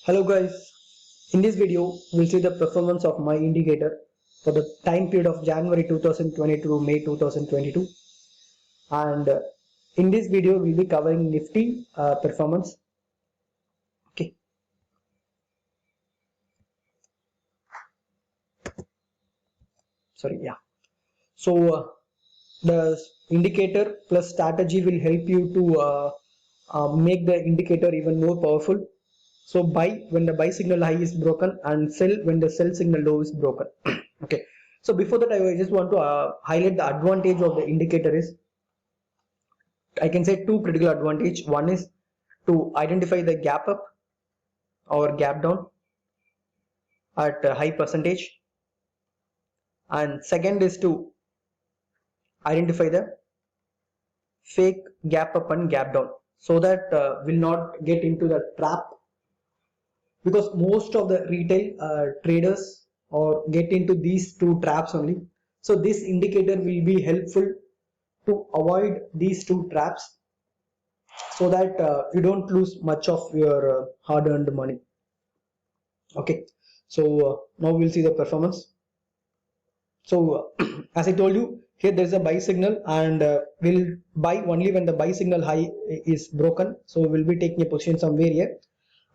Hello guys, in this video we'll see the performance of my indicator for the time period of January 2022 to May 2022, and in this video we'll be covering Nifty performance. Okay, sorry, yeah. So the indicator plus strategy will help you to make the indicator even more powerful. So buy when the buy signal high is broken and sell when the sell signal low is broken. Okay. So before that, I just want to highlight the advantage of the indicator is I can say two critical advantage. One is to identify the gap up or gap down at a high percentage, and second is to identify the fake gap up and gap down so that will not get into the trap, because most of the retail traders or get into these two traps only. So this indicator will be helpful to avoid these two traps so that you don't lose much of your hard earned money. Okay, so now we'll see the performance. So as I told you, here there is a buy signal, and we'll buy only when the buy signal high is broken. So we'll be taking a position somewhere here,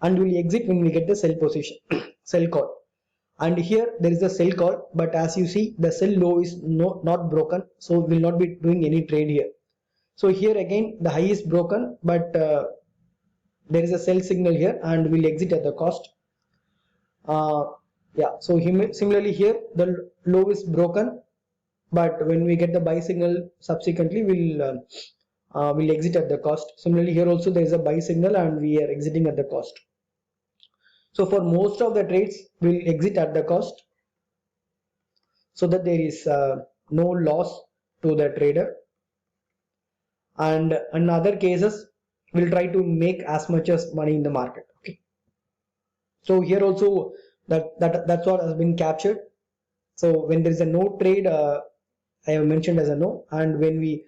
and we'll exit when we get the sell position, sell call. And here there is a sell call, but as you see the sell low is not broken, so we'll not be doing any trade here. So here again the high is broken, but there is a sell signal here, and we'll exit at the cost. Yeah, so similarly here the low is broken, but when we get the buy signal subsequently we'll exit at the cost. Similarly here also there is a buy signal and we are exiting at the cost. So for most of the trades we'll exit at the cost so that there is no loss to the trader, and in other cases we'll try to make as much as money in the market. Okay, so here also that's what has been captured. So when there is a no trade, I have mentioned as a no, and when we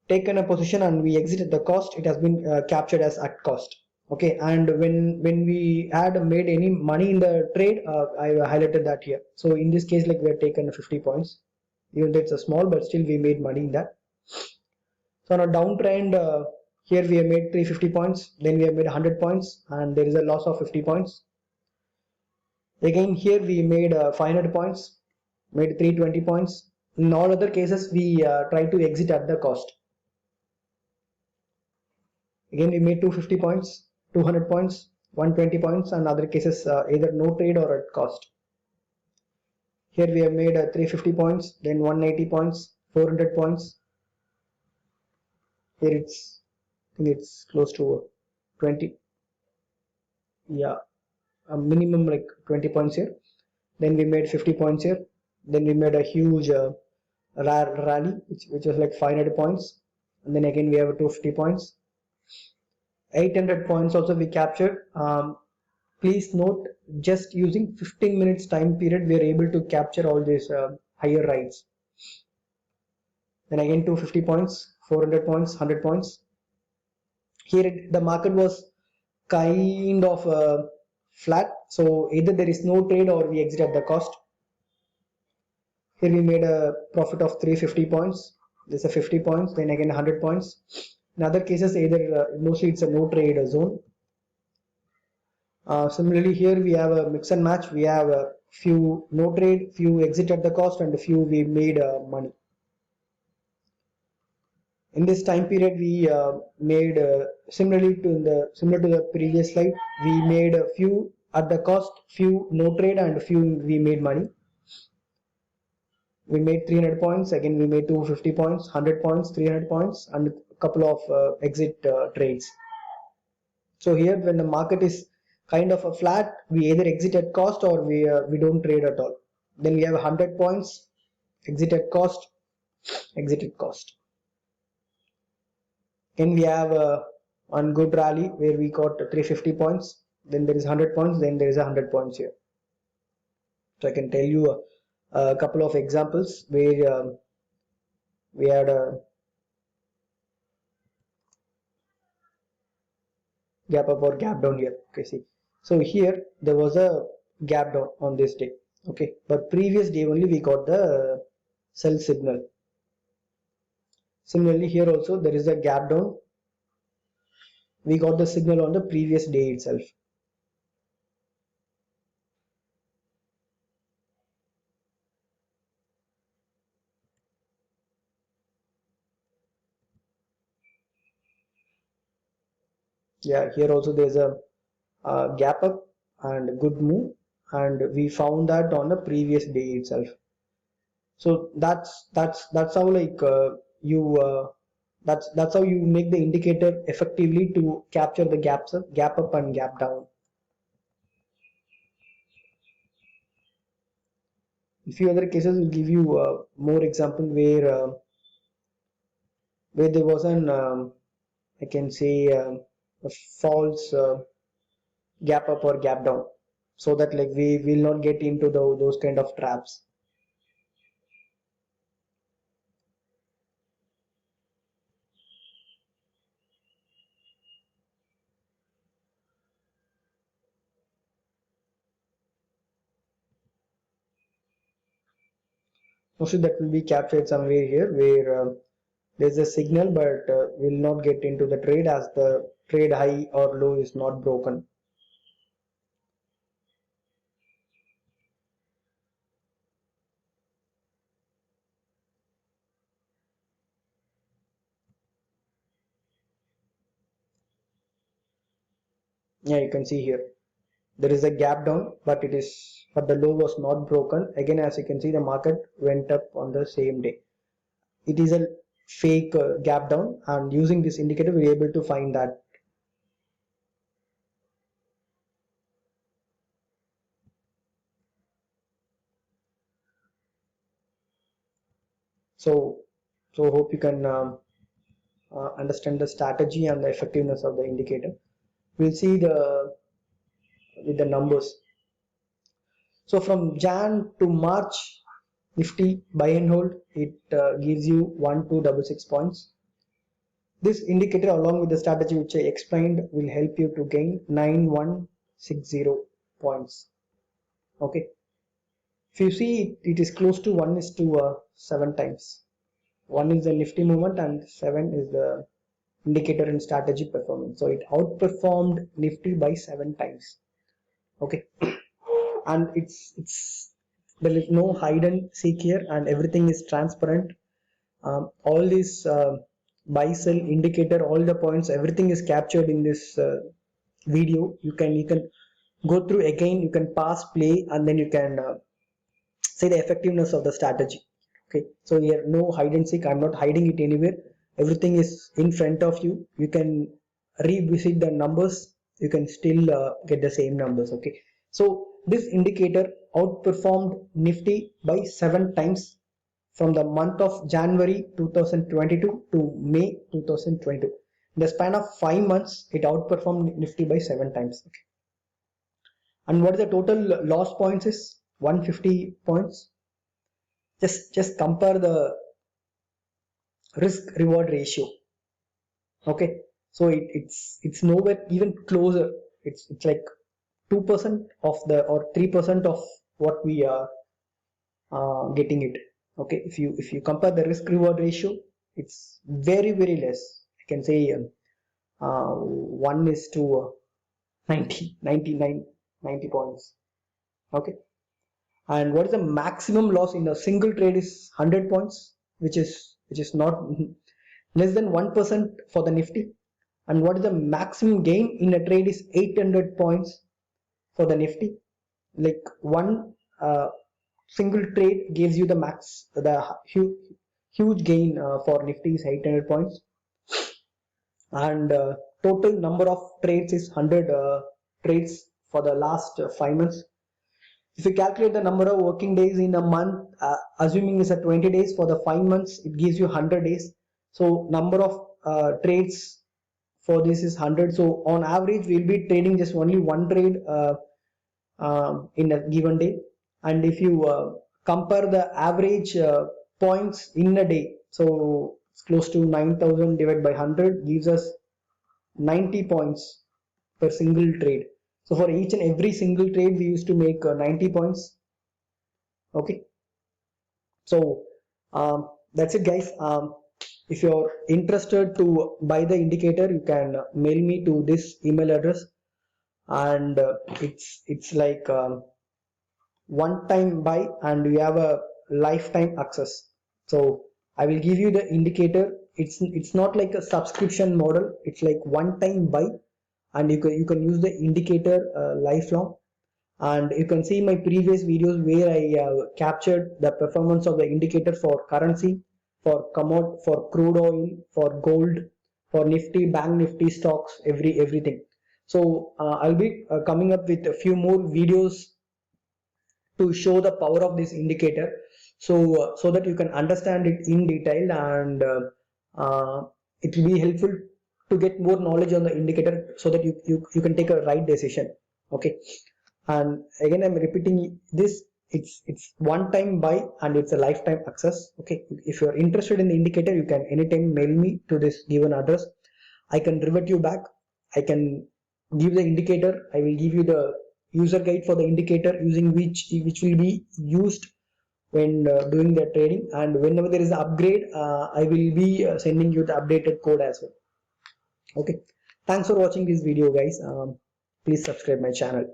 taken a position and we exit at the cost, it has been captured as at cost. Okay, and when we had made any money in the trade, I highlighted that here. So in this case, like we have taken 50 points, even though it's a small, but still we made money in that. So on a downtrend, here we have made 350 points, then we have made 100 points, and there is a loss of 50 points. Again here we made 500 points, made 320 points. In all other cases we try to exit at the cost. Again we made 250 points, 200 points, 120 points, and other cases either no trade or at cost. Here we have made 350 points, then 180 points, 400 points. Here I think it's close to 20, yeah, a minimum like 20 points here. Then we made 50 points here. Then we made a huge rally which was like 500 points, and then again we have 250 points, 800 points also we captured. Please note, just using 15 minutes time period we are able to capture all these higher rides. Then again 250 points, 400 points, 100 points. Here the market was kind of flat, so either there is no trade or we exit at the cost. Here we made a profit of 350 points. This is a 50 points, then again 100 points. In other cases, either mostly it's a no trade zone. Similarly, here we have a mix and match. We have a few no trade, few exit at the cost, and a few we made money. In this time period, we made similar to the previous slide. We made a few at the cost, few no trade, and a few we made money. We made 300 points, again we made 250 points, 100 points, 300 points, and a couple of exit trades. So here when the market is kind of a flat, we either exit at cost or we don't trade at all. Then we have 100 points, exit at cost, exit at cost. Then we have one good rally where we got 350 points, then there is 100 points, then there is 100 points here. So I can tell you a couple of examples where we had a gap up or gap down here. Okay, see. So here there was a gap down on this day. Okay, but previous day only we got the sell signal. Similarly here also there is a gap down. We got the signal on the previous day itself. Yeah, here also there's a gap up and good move, and we found that on the previous day itself. So that's how like you that's how you make the indicator effectively to capture the gap up and gap down. A few other cases will give you more example where there was an I can say a false gap up or gap down, so that like we will not get into those kind of traps. Mostly that will be captured somewhere here where there's a signal, but will not get into the trade as the trade high or low is not broken. Yeah, you can see here there is a gap down, but the low was not broken. Again, as you can see, the market went up on the same day. It is a fake gap down, and using this indicator we're able to find that. So so hope you can understand the strategy and the effectiveness of the indicator. We'll see the with the numbers. So from Jan to March, Nifty buy and hold, it gives you 1266 points. This indicator along with the strategy which I explained will help you to gain 9160 points. Okay. If you see it is close to 1 is to 7 times. 1 is the Nifty movement and 7 is the indicator in strategy performance. So it outperformed Nifty by 7 times. Okay. And it's there is no hide and seek here, and everything is transparent. All these buy sell indicator, all the points, everything is captured in this video. You can go through again, you can pass play, and then you can see the effectiveness of the strategy. Okay, so here no hide and seek, I'm not hiding it anywhere, everything is in front of you. You can revisit the numbers, you can still get the same numbers. Okay, so this indicator outperformed Nifty by 7 times from the month of January 2022 to May 2022. In the span of 5 months, it outperformed Nifty by 7 times. Okay. And what is the total loss points is 150 points. Just compare the risk reward ratio. Okay, so it's nowhere even closer. It's like 2% of the or 3% of what we are getting it. Okay, if you compare the risk reward ratio, it's very less. I can say 1 is to 90 99 90 points. Okay, and what is the maximum loss in a single trade is 100 points, which is not less than 1% for the Nifty. And what is the maximum gain in a trade is 800 points for the Nifty. Like one single trade gives you the huge gain for Nifty is 800 points, and total number of trades is 100 trades for the last 5 months. If you calculate the number of working days in a month, assuming it's a 20 days for the 5 months, it gives you 100 days. So number of trades for this is 100. So on average, we'll be trading just only one trade in a given day. And if you compare the average points in a day, so it's close to 9,000 divided by 100 gives us 90 points per single trade. So for each and every single trade, we used to make 90 points. Okay. So that's it, guys. If you're interested to buy the indicator, you can mail me to this email address, and it's like one time buy and you have a lifetime access. So I will give you the indicator. It's not like a subscription model. It's like one time buy, and you can use the indicator lifelong. And you can see my previous videos where I captured the performance of the indicator for currency, for for crude oil, for gold, for Nifty, Bank Nifty stocks, everything. So I'll be coming up with a few more videos to show the power of this indicator, so that you can understand it in detail, and it will be helpful to get more knowledge on the indicator so that you can take a right decision. Okay. And again, I'm repeating this. It's one time buy and it's a lifetime access. Okay. If you're interested in the indicator, you can anytime mail me to this given address. I can revert you back. I can give the indicator. I will give you the user guide for the indicator, using which will be used when doing the trading. And whenever there is an upgrade, I will be sending you the updated code as well. Okay. Thanks for watching this video, guys. Please subscribe my channel.